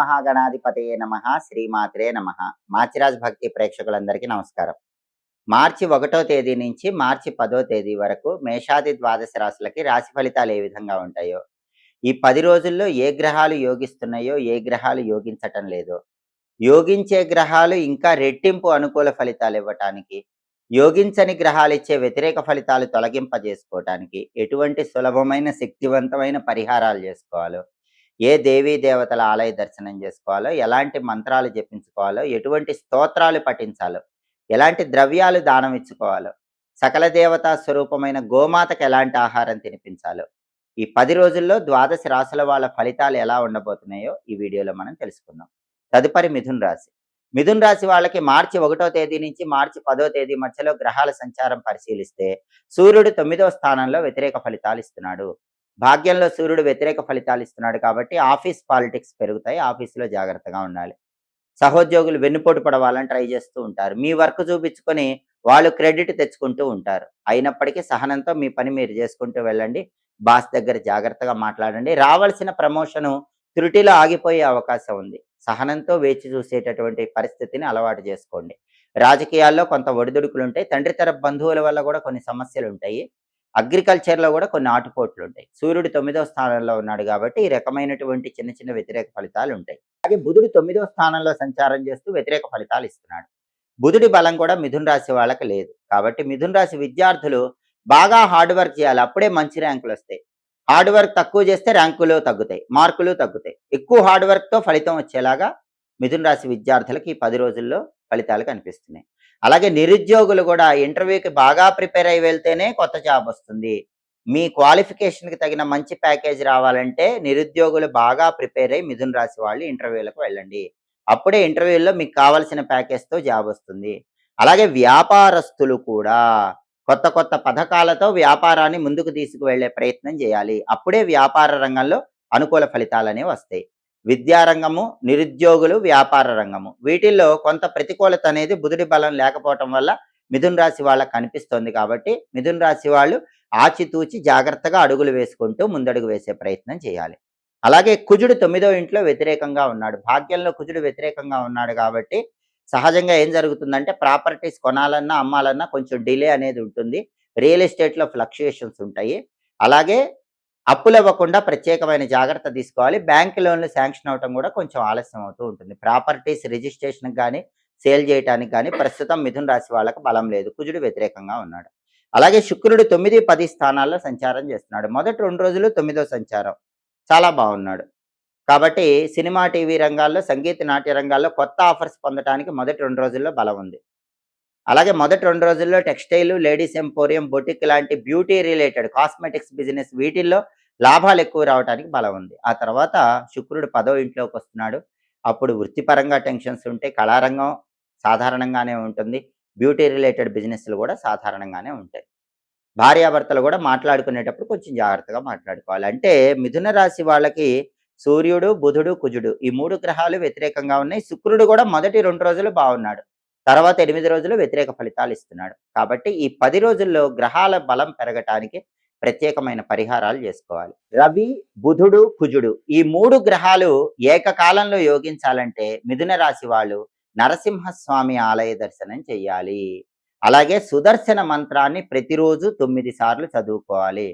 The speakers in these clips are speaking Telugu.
మహాగణాధిపతయే నమః. శ్రీమాత్రే నమః. మాచిరాజ్ భక్తి ప్రేక్షకులందరికీ నమస్కారం. మార్చి 1వ తేదీ నుంచి మార్చి 10వ తేదీ వరకు మేషాది ద్వాదశ రాశులకి రాశి ఫలితాలు ఏ విధంగా ఉంటాయో, ఈ 10 రోజుల్లో ఏ గ్రహాలు యోగిస్తున్నాయో, ఏ గ్రహాలు యోగించటం లేదో, యోగించే గ్రహాలు ఇంకా రెట్టింపు అనుకూల ఫలితాలు ఇవ్వటానికి, యోగించని గ్రహాలు ఇచ్చే వ్యతిరేక ఫలితాలు తొలగింపజేసుకోవటానికి ఎటువంటి సులభమైన శక్తివంతమైన పరిహారాలు చేసుకోవాలో, ఏ దేవీ దేవతల ఆలయ దర్శనం చేసుకోవాలో, ఎలాంటి మంత్రాలు జపించుకోవాలో, ఎటువంటి స్తోత్రాలు పఠించాలో, ఎలాంటి ద్రవ్యాలు దానం ఇచ్చుకోవాలో, సకల దేవతా స్వరూపమైన గోమాతకు ఎలాంటి ఆహారం తినిపించాలో, ఈ 10 రోజుల్లో ద్వాదశ రాశుల వాళ్ళ ఫలితాలు ఎలా ఉండబోతున్నాయో ఈ వీడియోలో మనం తెలుసుకుందాం. తదుపరి మిథున్ రాశి. మిథున్ రాశి వాళ్ళకి మార్చి 1వ తేదీ నుంచి మార్చి 10వ తేదీ మధ్యలో గ్రహాల సంచారం పరిశీలిస్తే సూర్యుడు 9వ స్థానంలో వ్యతిరేక ఫలితాలు ఇస్తున్నాడు. భాగ్యంలో సూర్యుడు వ్యతిరేక ఫలితాలు ఇస్తున్నాడు కాబట్టి ఆఫీస్ పాలిటిక్స్ పెరుగుతాయి. ఆఫీసులో జాగ్రత్తగా ఉండాలి. సహోద్యోగులు వెన్నుపోటు పడవాలని ట్రై చేస్తూ ఉంటారు. మీ వర్క్ చూపించుకొని వాళ్ళు క్రెడిట్ తెచ్చుకుంటూ ఉంటారు. అయినప్పటికీ సహనంతో మీ పని మీరు చేసుకుంటూ వెళ్ళండి. బాస్ దగ్గర జాగ్రత్తగా మాట్లాడండి. రావాల్సిన ప్రమోషను త్రుటిలో ఆగిపోయే అవకాశం ఉంది. సహనంతో వేచి చూసేటటువంటి పరిస్థితిని అలవాటు చేసుకోండి. రాజకీయాల్లో కొంత ఒడిదుడుకులు ఉంటాయి. తండ్రి తరపు బంధువుల వల్ల కూడా కొన్ని సమస్యలు ఉంటాయి. అగ్రికల్చర్లో కూడా కొన్ని ఆటుపోట్లు ఉంటాయి. సూర్యుడు 9వ స్థానంలో ఉన్నాడు కాబట్టి ఈ రకమైనటువంటి చిన్న చిన్న వ్యతిరేక ఫలితాలు ఉంటాయి. అలాగే బుధుడు 9వ స్థానంలో సంచారం చేస్తూ వ్యతిరేక ఫలితాలు ఇస్తున్నాడు. బుధుడి బలం కూడా మిథున రాశి వాళ్ళకి లేదు. కాబట్టి మిథున రాశి విద్యార్థులు బాగా హార్డ్ వర్క్ చేయాలి. అప్పుడే మంచి ర్యాంకులు వస్తాయి. హార్డ్ వర్క్ తక్కువ చేస్తే ర్యాంకులు తగ్గుతాయి, మార్కులు తగ్గుతాయి. ఎక్కువ హార్డ్ వర్క్తో ఫలితం వచ్చేలాగా మిథున రాశి విద్యార్థులకి ఈ 10 రోజుల్లో ఫలితాలు కనిపిస్తున్నాయి. అలాగే నిరుద్యోగులు కూడా ఇంటర్వ్యూకి బాగా ప్రిపేర్ అయి వెళ్తేనే కొత్త జాబ్ వస్తుంది. మీ క్వాలిఫికేషన్కి తగిన మంచి ప్యాకేజ్ రావాలంటే నిరుద్యోగులు బాగా ప్రిపేర్ అయ్యి మిథున రాశి వాళ్ళు ఇంటర్వ్యూలకు వెళ్ళండి. అప్పుడే ఇంటర్వ్యూల్లో మీకు కావాల్సిన ప్యాకేజ్తో జాబ్ వస్తుంది. అలాగే వ్యాపారస్తులు కూడా కొత్త కొత్త పథకాలతో వ్యాపారాన్ని ముందుకు తీసుకువెళ్లే ప్రయత్నం చేయాలి. అప్పుడే వ్యాపార రంగంలో అనుకూల ఫలితాలు అనేవి వస్తాయి. విద్యారంగము, నిరుద్యోగులు, వ్యాపార రంగము వీటిల్లో కొంత ప్రతికూలత అనేది బుధుడి బలం లేకపోవటం వల్ల మిథున రాశి వాళ్ళకి కనిపిస్తోంది. కాబట్టి మిథున రాశి వాళ్ళు ఆచితూచి జాగ్రత్తగా అడుగులు వేసుకుంటూ ముందడుగు వేసే ప్రయత్నం చేయాలి. అలాగే కుజుడు 9వ ఇంట్లో వ్యతిరేకంగా ఉన్నాడు. భాగ్యంలో కుజుడు వ్యతిరేకంగా ఉన్నాడు కాబట్టి సహజంగా ఏం జరుగుతుందంటే ప్రాపర్టీస్ కొనాలన్నా అమ్మాలన్నా కొంచెం డిలే అనేది ఉంటుంది. రియల్ ఎస్టేట్లో ఫ్లక్చుయేషన్స్ ఉంటాయి. అలాగే అప్పులు ఇవ్వకుండా ప్రత్యేకమైన జాగ్రత్త తీసుకోవాలి. బ్యాంక్ లోన్లు శాంక్షన్ అవటం కూడా కొంచెం ఆలస్యం అవుతూ ఉంటుంది. ప్రాపర్టీస్ రిజిస్ట్రేషన్కి కానీ సేల్ చేయడానికి కానీ ప్రస్తుతం మిథున రాశి వాళ్ళకి బలం లేదు. కుజుడు వ్యతిరేకంగా ఉన్నాడు. అలాగే శుక్రుడు 9, 10 స్థానాల్లో సంచారం చేస్తున్నాడు. మొదటి 2 రోజులు 9వ సంచారం చాలా బాగున్నాడు. కాబట్టి సినిమా, టీవీ రంగాల్లో, సంగీత, నాట్య రంగాల్లో కొత్త ఆఫర్స్ పొందడానికి మొదటి 2 రోజుల్లో బలం ఉంది. అలాగే మొదటి 2 రోజుల్లో టెక్స్టైల్, లేడీస్ ఎంపోరియం, బొటిక్ లాంటి బ్యూటీ రిలేటెడ్ కాస్మెటిక్స్ బిజినెస్ వీటిల్లో లాభాలు ఎక్కువ రావడానికి బలం ఉంది. ఆ తర్వాత శుక్రుడు 10వ ఇంట్లోకి వస్తున్నాడు. అప్పుడు వృత్తిపరంగా టెన్షన్స్ ఉంటాయి. కళారంగం సాధారణంగానే ఉంటుంది. బ్యూటీ రిలేటెడ్ బిజినెస్లు కూడా సాధారణంగానే ఉంటాయి. భార్యాభర్తలు కూడా మాట్లాడుకునేటప్పుడు కొంచెం జాగ్రత్తగా మాట్లాడుకోవాలి. అంటే మిథున రాశి వాళ్ళకి సూర్యుడు, బుధుడు, కుజుడు ఈ 3 గ్రహాలు వ్యతిరేకంగా ఉన్నాయి. శుక్రుడు కూడా మొదటి 2 రోజులు బాగున్నాడు. తర్వాత 8 రోజులు వ్యతిరేక ఫలితాలు ఇస్తున్నాడు. కాబట్టి ఈ 10 రోజుల్లో గ్రహాల బలం పెరగటానికి ప్రత్యేకమైన పరిహారాలు చేసుకోవాలి. రవి, బుధుడు, కుజుడు ఈ 3 గ్రహాలు ఏకకాలంలో యోగించాలంటే మిథున రాశి వాళ్ళు నరసింహస్వామి ఆలయ దర్శనం చెయ్యాలి. అలాగే సుదర్శన మంత్రాన్ని ప్రతిరోజు 9 సార్లు చదువుకోవాలి.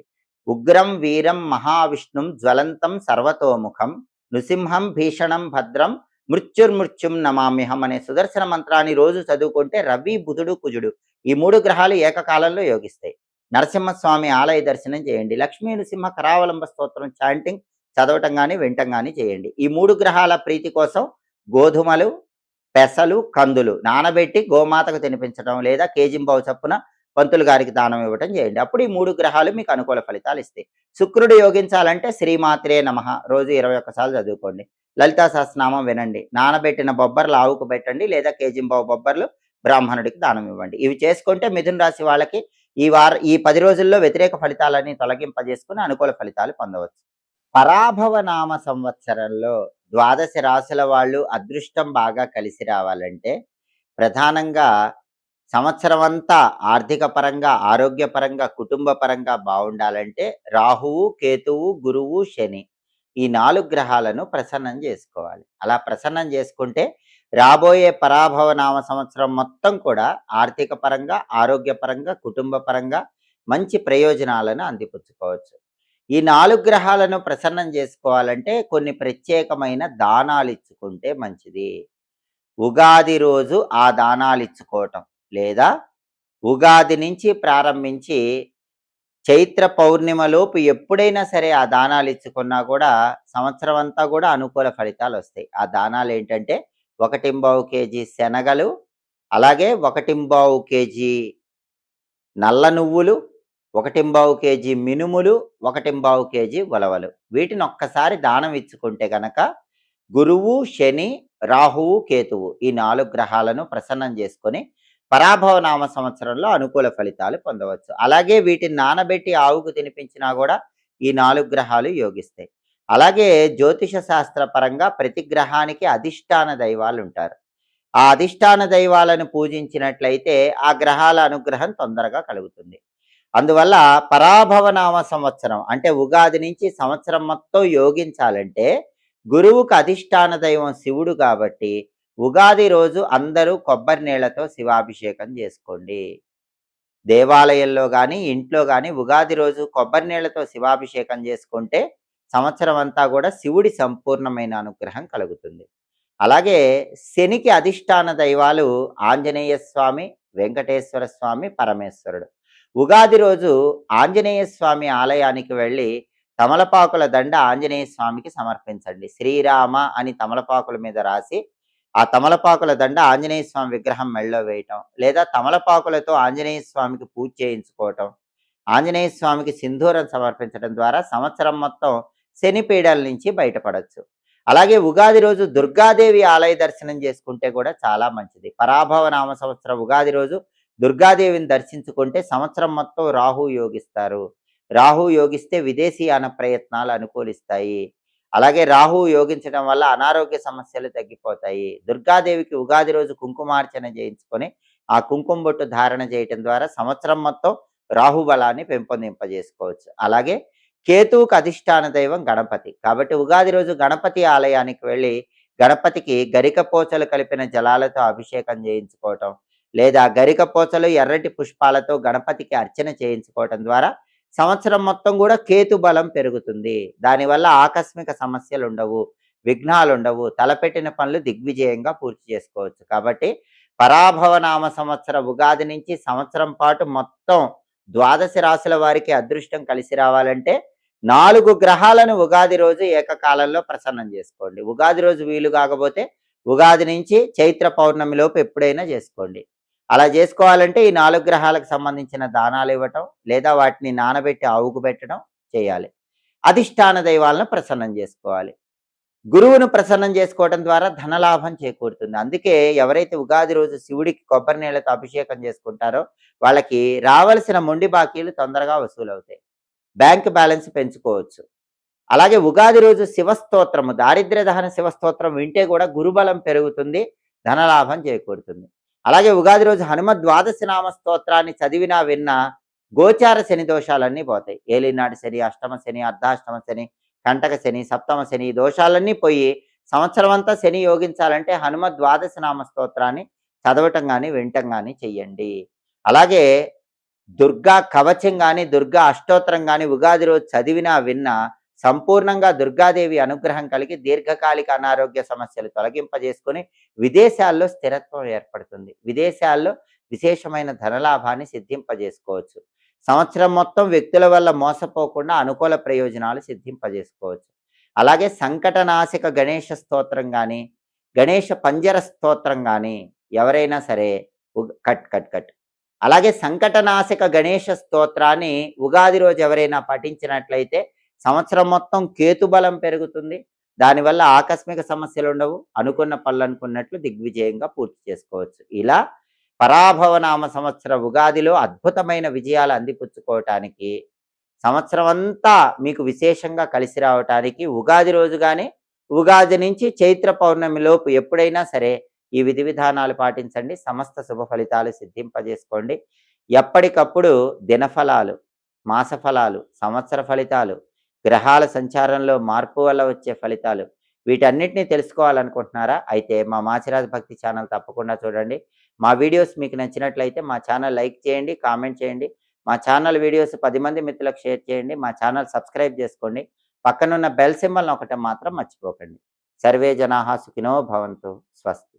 ఉగ్రం వీరం మహావిష్ణుం జ్వలంతం సర్వతోముఖం నృసింహం భీషణం భద్రం మృత్యుర్మృత్యుం నమామ్యహం అనే సుదర్శన మంత్రాన్ని రోజు చదువుకుంటే రవి, బుధుడు, కుజుడు ఈ 3 గ్రహాలు ఏకకాలంలో యోగిస్తాయి. నరసింహస్వామి ఆలయ దర్శనం చేయండి. లక్ష్మీ నృసింహ కరావలంబ స్తోత్రం చాంటింగ్ చదవటం కానీ వినటం కానీ చేయండి. ఈ 3 గ్రహాల ప్రీతి కోసం గోధుమలు, పెసలు, కందులు నానబెట్టి గోమాతకు తినిపించడం లేదా కేజింబావు చప్పున పంతులు గారికి దానం ఇవ్వటం చేయండి. అప్పుడు ఈ 3 గ్రహాలు మీకు అనుకూల ఫలితాలు ఇస్తాయి. శుక్రుడు యోగించాలంటే శ్రీమాత్రే నమః రోజు 21 సార్లు చదువుకోండి. లలితా సహస్రనామం వినండి. నానబెట్టిన బొబ్బర్లు ఆవుకు పెట్టండి లేదా కేజింబావు బొబ్బర్లు బ్రాహ్మణుడికి దానం ఇవ్వండి. ఇవి చేసుకుంటే మిథున రాశి వాళ్ళకి ఈ 10 రోజుల్లో వ్యతిరేక ఫలితాలని తొలగింపజేసుకుని అనుకూల ఫలితాలు పొందవచ్చు. పరాభవ నామ సంవత్సరంలో ద్వాదశ రాశుల వాళ్ళు అదృష్టం బాగా కలిసి రావాలంటే ప్రధానంగా సంవత్సరం అంతా ఆర్థిక పరంగా, ఆరోగ్యపరంగా, కుటుంబ పరంగా బాగుండాలంటే రాహువు, కేతువు, గురువు, శని ఈ 4 గ్రహాలను ప్రసన్నం చేసుకోవాలి. అలా ప్రసన్నం చేసుకుంటే రాబోయే పరాభవ నామ సంవత్సరం మొత్తం కూడా ఆర్థిక పరంగా, ఆరోగ్యపరంగా, కుటుంబ పరంగా మంచి ప్రయోజనాలను అందిపుచ్చుకోవచ్చు. ఈ 4 గ్రహాలను ప్రసన్నం చేసుకోవాలంటే కొన్ని ప్రత్యేకమైన దానాలిచ్చుకుంటే మంచిది. ఉగాది రోజు ఆ దానాలిచ్చుకోవటం, లేదా ఉగాది నుంచి ప్రారంభించి చైత్ర పౌర్ణిమలోపు ఎప్పుడైనా సరే ఆ దానాలిచ్చుకున్నా కూడా సంవత్సరం అంతా కూడా అనుకూల ఫలితాలొస్తాయి. ఆ దానాలేంటంటే 1 కేజీ శనగలు, అలాగే 1 కేజీ నల్ల నువ్వులు, 1 కేజీ మినుములు, 1 కేజీ ఉలవలు. వీటిని ఒక్కసారి దానం ఇచ్చుకుంటే గనక గురువు, శని, రాహువు, కేతువు ఈ 4 గ్రహాలను ప్రసన్నం చేసుకొని పరాభవ నామ సంవత్సరంలో అనుకూల ఫలితాలు పొందవచ్చు. అలాగే వీటిని నానబెట్టి ఆవుకు తినిపించినా కూడా ఈ 4 గ్రహాలు యోగిస్తాయి. అలాగే జ్యోతిష శాస్త్ర పరంగా ప్రతి గ్రహానికి అధిష్టాన దైవాలు ఉంటారు. ఆ అధిష్టాన దైవాలను పూజించినట్లయితే ఆ గ్రహాల అనుగ్రహం తొందరగా కలుగుతుంది. అందువల్ల పరాభవ నామ సంవత్సరం అంటే ఉగాది నుంచి సంవత్సరం మొత్తం యోగించాలంటే గురువుకు అధిష్టాన దైవం శివుడు కాబట్టి ఉగాది రోజు అందరూ కొబ్బరి నీళ్లతో శివాభిషేకం చేసుకోండి. దేవాలయంలో కానీ ఇంట్లో కానీ ఉగాది రోజు కొబ్బరి నీళ్లతో శివాభిషేకం చేసుకుంటే సంవత్సరం అంతా కూడా శివుడి సంపూర్ణమైన అనుగ్రహం కలుగుతుంది. అలాగే శనికి అధిష్టాన దైవాలు ఆంజనేయ స్వామి, వెంకటేశ్వర స్వామి, పరమేశ్వరుడు. ఉగాది రోజు ఆంజనేయ స్వామి ఆలయానికి వెళ్ళి తమలపాకుల దండ ఆంజనేయ స్వామికి సమర్పించండి. శ్రీరామ అని తమలపాకుల మీద రాసి ఆ తమలపాకుల దండ ఆంజనేయ స్వామి విగ్రహం మెళ్ళలో వేయటం, లేదా తమలపాకులతో ఆంజనేయ స్వామికి పూజ చేయించుకోవటం, ఆంజనేయ స్వామికి సింధూరం సమర్పించడం ద్వారా సంవత్సరం మొత్తం శని పీడల నుంచి బయటపడవచ్చు. అలాగే ఉగాది రోజు దుర్గాదేవి ఆలయ దర్శనం చేసుకుంటే కూడా చాలా మంచిది. పరాభవ నామ సంవత్సరం ఉగాది రోజు దుర్గాదేవిని దర్శించుకుంటే సంవత్సరం మొత్తం రాహు యోగిస్తారు. రాహు యోగిస్తే విదేశీయాన ప్రయత్నాలు అనుకూలిస్తాయి. అలాగే రాహు యోగించడం వల్ల అనారోగ్య సమస్యలు తగ్గిపోతాయి. దుర్గాదేవికి ఉగాది రోజు కుంకుమార్చన చేయించుకొని ఆ కుంకుమ బొట్టు ధారణ చేయటం ద్వారా సంవత్సరం మొత్తం రాహు బలాన్ని పెంపొందింపజేసుకోవచ్చు. అలాగే కేతువుకు అధిష్టాన దైవం గణపతి కాబట్టి ఉగాది రోజు గణపతి ఆలయానికి వెళ్ళి గణపతికి గరిక పోచలు కలిపిన జలాలతో అభిషేకం చేయించుకోవటం, లేదా గరిక పోచలు ఎర్రటి పుష్పాలతో గణపతికి అర్చన చేయించుకోవటం ద్వారా సంవత్సరం మొత్తం కూడా కేతు బలం పెరుగుతుంది. దానివల్ల ఆకస్మిక సమస్యలు ఉండవు, విఘ్నాలు ఉండవు, తలపెట్టిన పనులు దిగ్విజయంగా పూర్తి చేసుకోవచ్చు. కాబట్టి పరాభవ నామ సంవత్సర ఉగాది నుంచి సంవత్సరం పాటు మొత్తం 12 రాశుల వారికి అదృష్టం కలిసి రావాలంటే 4 గ్రహాలను ఉగాది రోజు ఏకకాలంలో ప్రసన్నం చేసుకోండి. ఉగాది రోజు వీలు కాకపోతే ఉగాది నుంచి చైత్ర పౌర్ణమి లోపు ఎప్పుడైనా చేసుకోండి. అలా చేసుకోవాలంటే ఈ 4 గ్రహాలకు సంబంధించిన దానాలు ఇవ్వటం, లేదా వాటిని నానబెట్టి ఆవుకు పెట్టడం చేయాలి. అధిష్టాన దైవాలను ప్రసన్నం చేసుకోవాలి. గురువును ప్రసన్నం చేసుకోవడం ద్వారా ధనలాభం చేకూరుతుంది. అందుకే ఎవరైతే ఉగాది రోజు శివుడికి కొబ్బరి నీళ్లతో అభిషేకం చేసుకుంటారో వాళ్ళకి రావలసిన మొండి బాకీలు తొందరగా వసూలవుతాయి. బ్యాంక్ బ్యాలెన్స్ పెంచుకోవచ్చు. అలాగే ఉగాది రోజు శివస్తోత్రము, దారిద్ర్య దహన శివస్తోత్రం వింటే కూడా గురుబలం పెరుగుతుంది, ధనలాభం చేకూరుతుంది. అలాగే ఉగాది రోజు హనుమ ద్వాదశి నామ స్తోత్రాన్ని చదివినా విన్నా గోచార శని దోషాలన్నీ పోతాయి. ఏలినాటి శని, అష్టమ శని, అర్ధాష్టమ శని, కంటక శని, సప్తమ శని దోషాలన్నీ పోయి సంవత్సరం అంతా శని యోగించాలంటే హనుమ ద్వాదశి నామ స్తోత్రాన్ని చదవటం కానీ వినటం కానీ చెయ్యండి. అలాగే దుర్గా కవచం కానీ దుర్గా అష్టోత్తరం కానీ ఉగాది రోజు చదివినా విన్నా సంపూర్ణంగా దుర్గాదేవి అనుగ్రహం కలిగి దీర్ఘకాలిక అనారోగ్య సమస్యలు తొలగింపజేసుకొని విదేశాల్లో స్థిరత్వం ఏర్పడుతుంది. విదేశాల్లో విశేషమైన ధనలాభాన్ని సిద్ధింపజేసుకోవచ్చు. సంవత్సరం మొత్తం వ్యక్తుల వల్ల మోసపోకుండా అనుకూల ప్రయోజనాలు సిద్ధింపజేసుకోవచ్చు. అలాగే సంకటనాశక గణేష స్తోత్రం కానీ గణేష పంజర స్తోత్రం కానీ ఎవరైనా సరే కట్ కట్ కట్ అలాగే సంకటనాశక గణేష స్తోత్రాన్ని ఉగాది రోజు ఎవరైనా పఠించినట్లయితే సంవత్సరం మొత్తం కేతుబలం పెరుగుతుంది. దానివల్ల ఆకస్మిక సమస్యలు ఉండవు, అనుకున్న పనులు అనుకున్నట్లు దిగ్విజయంగా పూర్తి చేసుకోవచ్చు. ఇలా పరాభవ నామ సంవత్సర ఉగాదిలో అద్భుతమైన విజయాలు అందిపుచ్చుకోవటానికి సంవత్సరం అంతా మీకు విశేషంగా కలిసి రావటానికి ఉగాది రోజు కానీ ఉగాది నుంచి చైత్ర పౌర్ణమి లోపు ఎప్పుడైనా సరే ఈ విధి విధానాలు పాటించండి. సమస్త శుభ ఫలితాలు సిద్ధింపజేసుకోండి. ఎప్పటికప్పుడు దినఫలాలు, మాస ఫలాలు, సంవత్సర ఫలితాలు, గ్రహాల సంచారంలో మార్పు వల్ల వచ్చే ఫలితాలు వీటన్నిటిని తెలుసుకోవాలనుకుంటున్నారా? అయితే మా మాచిరాజు భక్తి ఛానల్ తప్పకుండా చూడండి. మా వీడియోస్ మీకు నచ్చినట్లయితే మా ఛానల్ లైక్ చేయండి, కామెంట్ చేయండి. మా ఛానల్ వీడియోస్ 10 మంది మిత్రులకు షేర్ చేయండి. మా ఛానల్ సబ్స్క్రైబ్ చేసుకోండి. పక్కనున్న బెల్ సింబల్ నొక్కటం మాత్రం మర్చిపోకండి. సర్వే జనాః సుఖినో భవంతు. స్వస్తి.